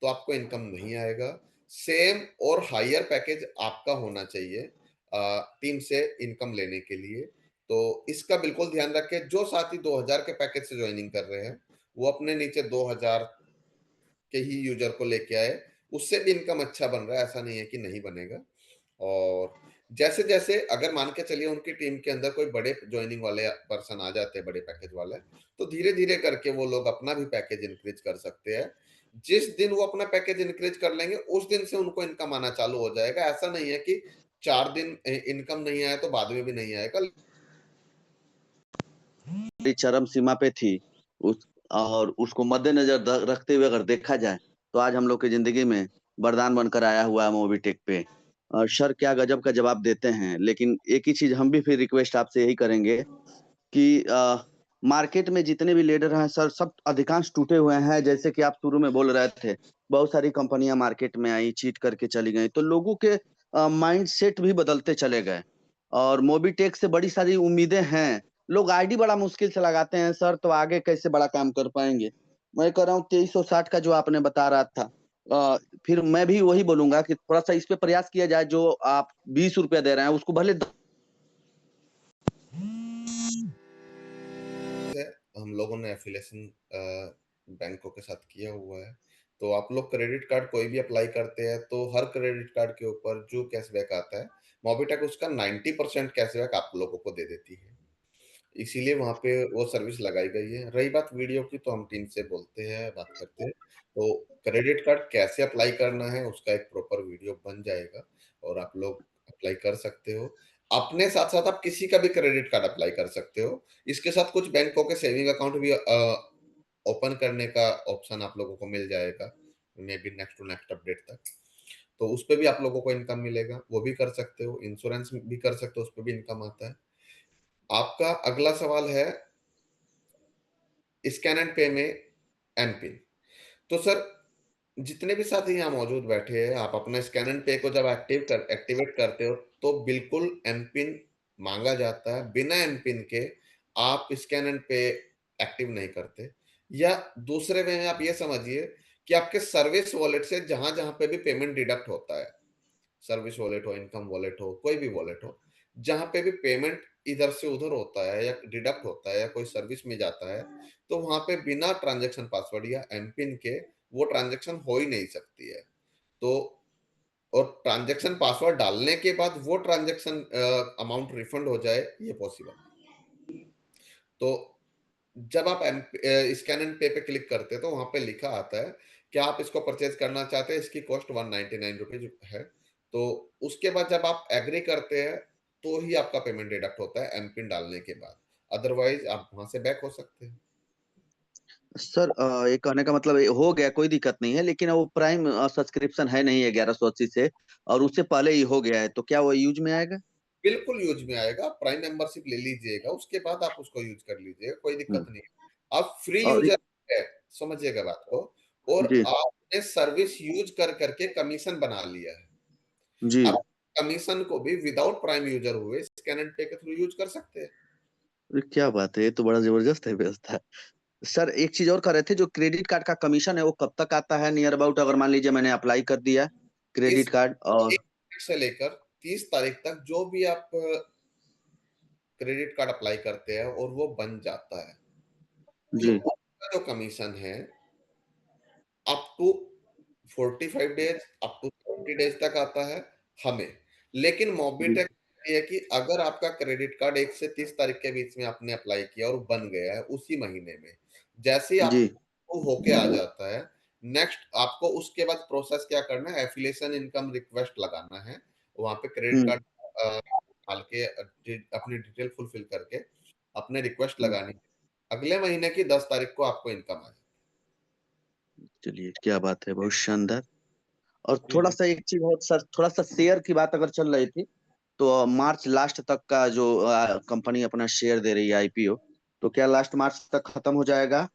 तो आपको इनकम नहीं आएगा। सेम और हायर पैकेज आपका होना चाहिए टीम से इनकम लेने के लिए। तो इसका बिल्कुल ध्यान रखें, जो साथी 2000 के पैकेज से ज्वाइनिंग कर रहे हैं, वो अपने नीचे 2000 के ही यूजर को लेके आए। उससे भी इनकम अच्छा बन रहा है, ऐसा नहीं है कि नहीं बनेगा। और जैसे-जैसे अगर मान के चलिए उनकी टीम के अंदर कोई बड़े जॉइनिंग वाले पर्सन आ जाते हैं, बड़े पैकेज वाले, तो धीरे-धीरे करके वो लोग अपना भी पैकेज इंक्रीज कर सकते हैं। जिस दिन वो अपना पैकेज इंक्रीज कर लेंगे, उस दिन से उनको इनकम आना चालू हो जाएगा। ऐसा नहीं है कि 4 दिन इनकम नहीं आया तो बाद में भी नहीं आएगा। बड़ी चरम सीमा पे थी उस, और उसको मद्देनजर रखते हुए अगर देखा जाए तो आज हम लोग की जिंदगी में वरदान बनकर आया हुआ है मोबीटेक पे। और सर क्या गजब का जवाब देते हैं। लेकिन एक ही चीज हम भी फिर रिक्वेस्ट आपसे यही करेंगे कि मार्केट में जितने भी लीडर हैं सर, सब अधिकांश टूटे हुए हैं। जैसे कि आप शुरू में बोल रहे थे, बहुत सारी कंपनियां मार्केट में आई, चीट करके चली गई, तो लोगों के माइंड सेट भी बदलते चले गए। और मोबीटेक से बड़ी सारी उम्मीदें हैं। लोग आईडी बड़ा मुश्किल से लगाते हैं सर, तो आगे कैसे बड़ा काम कर पाएंगे। मैं कह रहा हूँ 2360 का जो आपने बता रहा था, फिर मैं भी वही बोलूंगा कि थोड़ा सा इस पे प्रयास किया जाए। जो आप 20 रुपया दे रहे हैं उसको भले है, हम लोगों ने एफिलिएशन बैंकों के साथ किया हुआ है। तो आप लोग क्रेडिट कार्ड कोई भी अप्लाई करते हैं, तो हर क्रेडिट कार्ड के ऊपर जो कैशबैक आता है, मोबिटेक उसका 90% कैशबैक आप लोगों को दे देती है। इसीलिए वहाँ पे वो सर्विस लगाई गई है। रही बात वीडियो की, तो हम टीम से बोलते हैं, बात करते हैं। तो क्रेडिट कार्ड कैसे अप्लाई करना है, उसका एक प्रॉपर वीडियो बन जाएगा और आप लोग अप्लाई कर सकते हो। अपने साथ-साथ आप किसी का भी क्रेडिट कार्ड अप्लाई कर सकते हो। इसके साथ कुछ बैंकों के सेविंग अकाउंट भी ओपन करने का ऑप्शन आप लोगों को मिल जाएगा, maybe next to next update तक। तो उसपे भी आप लोगों को इनकम मिलेगा, वो भी कर सकते हो। इंश्योरेंस भी कर सकते हो, उसपे भी इनकम आता है। आपका अगला सवाल है स्कैन एंड पे में एम पिन। तो सर, जितने भी साथी यहाँ मौजूद बैठे हैं, आप अपना स्कैन एंड पे को जब एक्टिवेट करते हो, तो बिल्कुल एम पिन मांगा जाता है। बिना एम पिन के आप स्कैन एंड पे एक्टिव नहीं करते। या दूसरे वे में आप ये समझिए कि आपके सर्विस वॉलेट से जहां जहां पे भी पेमेंट डिडक्ट होता है, सर्विस वॉलेट हो, इनकम वॉलेट हो, कोई भी वॉलेट हो, जहां पे भी पेमेंट इधर से उधर होता है या डिडक्ट होता है या कोई सर्विस में जाता है, तो वहां पे बिना ट्रांजैक्शन पासवर्ड या एम पिन के वो ट्रांजैक्शन हो ही नहीं सकती है। तो और ट्रांजैक्शन पासवर्ड डालने के बाद वो ट्रांजैक्शन अमाउंट रिफंड हो जाए, ये पॉसिबल। तो जब आप स्कैन एंड पे पे क्लिक करते हैं, तो वहां पे लिखा आता है कि आप इसको परचेज करना चाहते हैं, इसकी कॉस्ट 199 रुपीज है। तो उसके बाद जब आप एग्री करते हैं, तो ही आपका पेमेंट डिडक्ट होता है एम पिन डालने के बाद। अदरवाइज आप वहां से बैक हो सकते हैं। सर ये कहने का मतलब ये हो गया, कोई दिक्कत नहीं है, लेकिन वो प्राइम सब्सक्रिप्शन है नहीं है 1180 से, और उससे पहले ही हो गया है, तो क्या वो यूज में आएगा? बिल्कुल यूज में आएगा। प्राइम मेंबरशिप ले लीजिएगा, उसके बाद आप उसको यूज कर लीजिएगा, कोई दिक्कत हम्म। नहीं है। आप फ्री और यूजर है, समझिएगा बात को। और जी आपने सर्विस यूज कर करके कमीशन बना लिया है। जी। आप कमीशन को भी विदाउट प्राइम यूजर हुए स्कैन एंड पे के थ्रू यूज कर सकते हैं। अरे क्या बात है, ये तो बड़ा जबरदस्त है व्यवस्था। सर एक चीज और कर रहे थे, जो क्रेडिट कार्ड का कमीशन है वो कब तक आता है नियर अबाउट, अगर मान लीजिए मैंने अप्लाई कर दिया इस क्रेडिट कार्ड और। 1 से लेकर 30 तारीख तक जो भी आप क्रेडिट कार्ड अप्लाई करते हैं और वो बन जाता है, तो जी उसका जो कमीशन है up to 45 days, up to 70 days तक आता है हमें। लेकिन जी मोबिटेक ये है कि अगर आपका क्रेडिट कार्ड 1 से 30 तारीख के बीच में आपने अप्लाई किया और बन गया है उसी महीने में, जैसे ही जी। आपको होके आ जाता है, नेक्स्ट आपको उसके बाद प्रोसेस क्या करना है, एफिलिएशन इनकम रिक्वेस्ट लगाना है। वहां पे क्रेडिट हम्म कार्ड डाल के अपनी डिटेल फुलफिल करके अपने रिक्वेस्ट हम्म। लगानी है। अगले महीने की 10 तारीख को आपको इनकम आ जाए। चलिए क्या बात है, बहुत शानदार। और जी थोड़ा जी। सा एक चीज और सर, थोड़ा सा शेयर की बात अगर चल रही थी, तो मार्च लास्ट तक का जो कंपनी अपना शेयर दे रही है आईपीओ, तो क्या लास्ट मार्च तक खत्म हो जाएगा?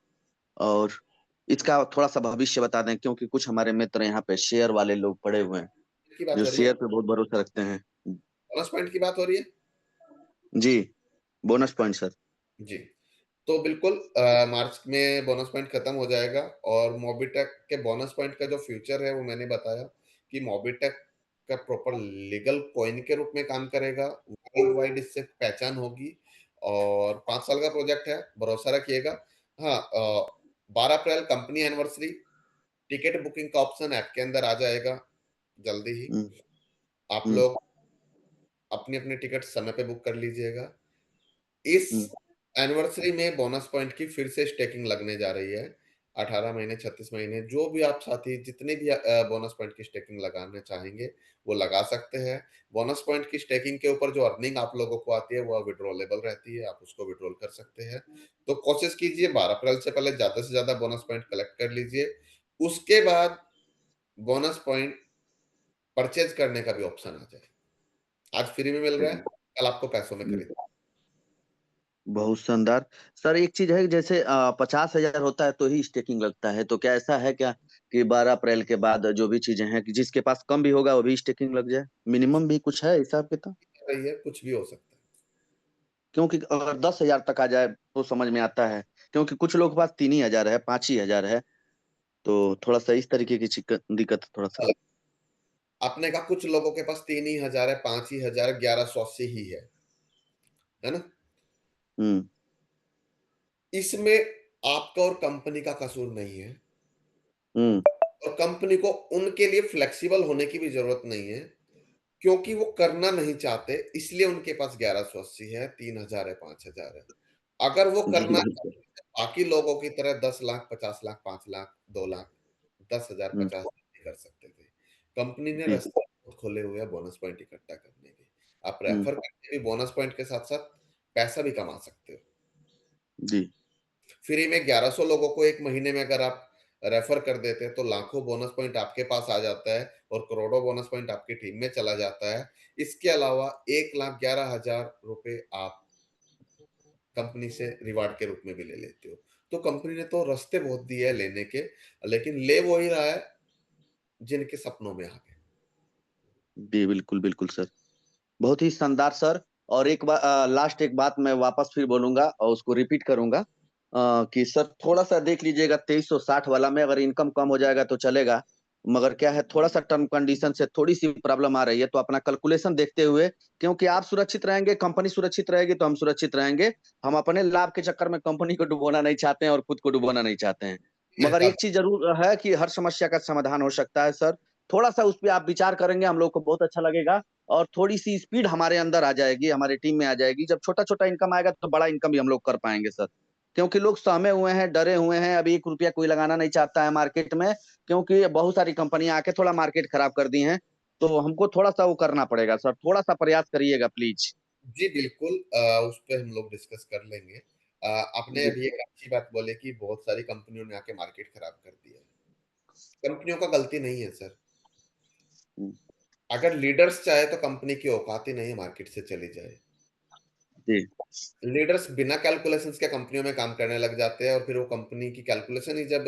और इसका थोड़ा सा भविष्य बता दें, क्योंकि कुछ हमारे मित्र यहाँ पे शेयर वाले लोग पड़े हुए हैं की बात जो हो रही है, शेयर पे बहुत भरोसा रखते हैं। बोनस पॉइंट की बात हो रही है। जी, बोनस पॉइंट सर। जी, तो बिल्कुल मार्च में बोनस पॉइंट खत्म हो जाएगा। और मोबिटेक के बोनस पॉइंट का जो फ्यूचर है वो मैंने बताया कि मोबिटेक का प्रॉपर लीगल कॉइन के रूप में काम करेगा। वर्ल्ड वाइड इससे पहचान होगी और 5 साल का प्रोजेक्ट है, भरोसा रखिएगा। हाँ, 12 अप्रैल कंपनी एनिवर्सरी, टिकट बुकिंग का ऑप्शन ऐप के अंदर आ जाएगा जल्दी ही। हम्म आप हम्म लोग अपनी अपनी टिकट समय पे बुक कर लीजिएगा। इस हम्म एनिवर्सरी में बोनस पॉइंट की फिर से स्टेकिंग लगने जा रही है। 18 महीने, 36 महीने, जो भी आप साथी जितने भी बोनस पॉइंट की स्टेकिंग लगाना चाहेंगे, वो लगा सकते हैं। बोनस पॉइंट की स्टेकिंग के ऊपर जो अर्निंग आप लोगों को आती है, वो विड्रॉलेबल रहती है, आप उसको विड्रॉल कर सकते हैं। तो कोशिश कीजिए 12 अप्रैल से पहले ज़्यादा से ज़्यादा बोनस पॉइंट कलेक्ट कर लीजिए। उसके बाद बोनस पॉइंट परचेज़ करने का भी ऑप्शन आ जाए। आज फ्री में मिल रहा है, चलिए कल आपको पैसों में हम्म, खरीदना बहुत शानदार। सर एक चीज है कि जैसे 50,000 होता है तो ही स्टेकिंग लगता है, तो क्या ऐसा है क्या कि 12 अप्रैल के बाद जो भी चीजें हैं कि जिसके पास कम भी होगा वो भी स्टेकिंग लग जाए? मिनिमम भी कुछ है हिसाब किताब? रही है, कुछ भी हो सकता है। क्योंकि अगर 10,000 तक आ जाए तो समझ में आता है, क्योंकि कुछ लोग के पास 3 ही हजार है, 5 ही हजार है, तो थोड़ा सा इस तरीके की दिक्कत थोड़ा सा। आपने कहा कुछ लोगों के पास 3 ही हजार है, 5 ही हजार, 1180 ही है ना? हम्म इसमें आपका और कंपनी का कसूर नहीं है। हम्म और कंपनी को उनके लिए फ्लेक्सिबल होने की भी जरूरत नहीं है, क्योंकि वो करना नहीं चाहते, इसलिए उनके पास 1180 है, 3 हजार है, 5 हजार है। अगर वो जी करना बिल्कुल। चाहते, बाकी लोगों की तरह 10 लाख, 50 लाख, 5 लाख, 2 लाख, 10 हजार, हम्म 50 हजार नहीं कर सकते थे। कंपनी ने जी रास्ते खुद खोले हुए हैं बोनस पॉइंट इकट्ठा करने के। आप हम्म रेफर करके भी बोनस पॉइंट के साथ साथ पैसा भी कमा सकते हो। जी फ्री में 1100 लोगों को एक महीने में अगर आप रेफर कर देते हैं, तो लाखों बोनस पॉइंट आपके पास आ जाता है और करोड़ों बोनस पॉइंट आपकी टीम में चला जाता है। इसके अलावा 1,11,000 रुपए आप कंपनी से रिवार्ड के रूप में भी ले लेते हो। तो कंपनी ने तो रास्ते बहुत दिए हैं लेने के, लेकिन ले वो ही रहा है जिनके सपनों में आके। जी बिल्कुल बिल्कुल सर, बहुत ही शानदार सर। और एक बार लास्ट एक बात मैं वापस फिर बोलूंगा और उसको रिपीट करूंगा कि सर थोड़ा सा देख लीजिएगा 2360 वाला में, अगर इनकम कम हो जाएगा तो चलेगा, मगर क्या है थोड़ा सा टर्म कंडीशन से थोड़ी सी प्रॉब्लम आ रही है, तो अपना कैलकुलेशन देखते हुए, क्योंकि आप सुरक्षित रहेंगे, कंपनी सुरक्षित रहेगी तो हम सुरक्षित रहेंगे। हम अपने लाभ के चक्कर में कंपनी को डुबोना नहीं चाहते हैं और खुद को डुबोना नहीं चाहते हैं। मगर ऐसा एक चीज जरूर है कि हर समस्या का समाधान हो सकता है सर। थोड़ा सा उस पर आप विचार करेंगे, हम लोग को बहुत अच्छा लगेगा। और थोड़ी सी स्पीड हमारे अंदर आ जाएगी, हमारे टीम में आ जाएगी। जब छोटा छोटा इनकम आएगा तो बड़ा इनकम भी हम लोग कर पाएंगे सर। क्योंकि लोग सहमे हुए हैं, डरे हुए हैं, अभी 1 रुपया कोई लगाना नहीं चाहता है मार्केट में, क्योंकि बहुत सारी कंपनियां आके थोड़ा मार्केट खराब कर दी हैं। तो हमको थोड़ा सा वो करना पड़ेगा सर, थोड़ा सा प्रयास करिएगा प्लीज। जी, बिल्कुल उस पे हम लोग डिस्कस कर लेंगे। आपने जी अभी एक अच्छी बात बोली कि बहुत सारी कंपनियों ने आके मार्केट खराब कर दिया है। कंपनियों का गलती नहीं है सर। अगर लीडर्स चाहे तो कंपनी की औकात ही नहीं है मार्केट से चली जाए। जी लीडर्स बिना कैलकुलेशंस के कंपनियों में काम करने लग जाते हैं और फिर वो कंपनी की कैलकुलेशन ही जब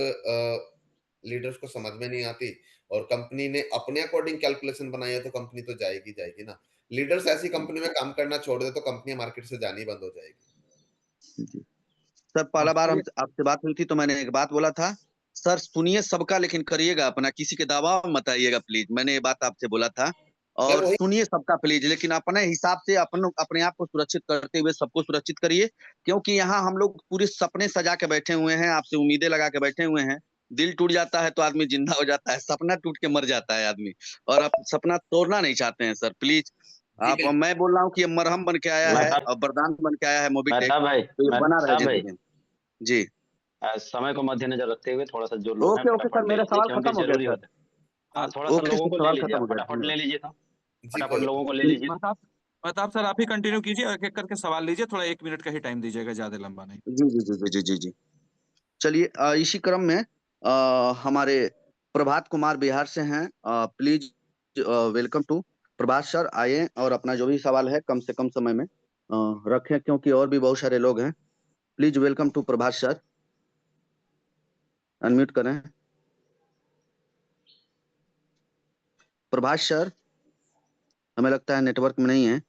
लीडर्स को समझ में नहीं आती और कंपनी ने अपने अकॉर्डिंग कैलकुलेशन बनाई है तो कंपनी तो जाएगी जाएगी ना। लीडर्स ऐसी कंपनी में काम करना छोड़ दे तो कंपनी मार्केट से जानी बंद हो जाएगी। जी सर, पहला बार हम चलिए। आपसे बात हुई थी तो मैंने एक बात बोला था, सर सुनिए सबका लेकिन करिएगा अपना, किसी के दबाव में मत आइएगा प्लीज, मैंने ये बात आपसे बोला था। मैं और वही सुनिए सबका प्लीज, लेकिन अपने हिसाब से अपने आप को सुरक्षित करते हुए सबको सुरक्षित करिए। क्योंकि यहाँ हम लोग पूरे सपने सजा के बैठे हुए हैं, आपसे उम्मीदें लगा के बैठे हुए हैं। दिल टूट जाता है तो आदमी जिंदा हो जाता है, सपना टूट के मर जाता है आदमी। और आप सपना तोड़ना नहीं चाहते हैं सर, प्लीज। जी, आप, बिल्कुल। मैं बोल रहा हूँ कि ये मरहम बन के आया है मेहताब और वरदान बन के आया है मोबिटेक, मेहताब भाई तो ये बना रहे मेहताब भाई, जिंदगी में। जी समय को मद्देनजर रखते हुए थोड़ा सा जो लोग हैं ओके ओके सर, फटाफट ले मेरा लीजिए सवाल क्योंकि खत्म हो गया जरूरी सर। होता है। हाँ, थोड़ा सा ओके लोगों सर, को ले सवाल लीजिए, खत्म आप हो गया, फटाफट धन्यवाद। ले लीजिए तो, जी, फटाफट बोलो। लोगों को ले लीजिए। महताब महताब सर, आप ही कंटिन्यू कीजिए, एक एक करके सवाल लीजिए, थोड़ा 1 मिनट का ही टाइम दीजिएगा, ज्यादा लंबा नहीं। जी जी जी जी जी जी जी। चलिए इसी क्रम में हमारे प्रभात कुमार बिहार से हैं, please welcome to. Prabhat sir आइए और अपना जो भी सवाल है कम से कम समय में रखें, क्योंकि और भी बहुत सारे लोग हैं। Please welcome to Prabhat sir, unmute करें। प्रभात सर, हमें लगता है नेटवर्क में नहीं है।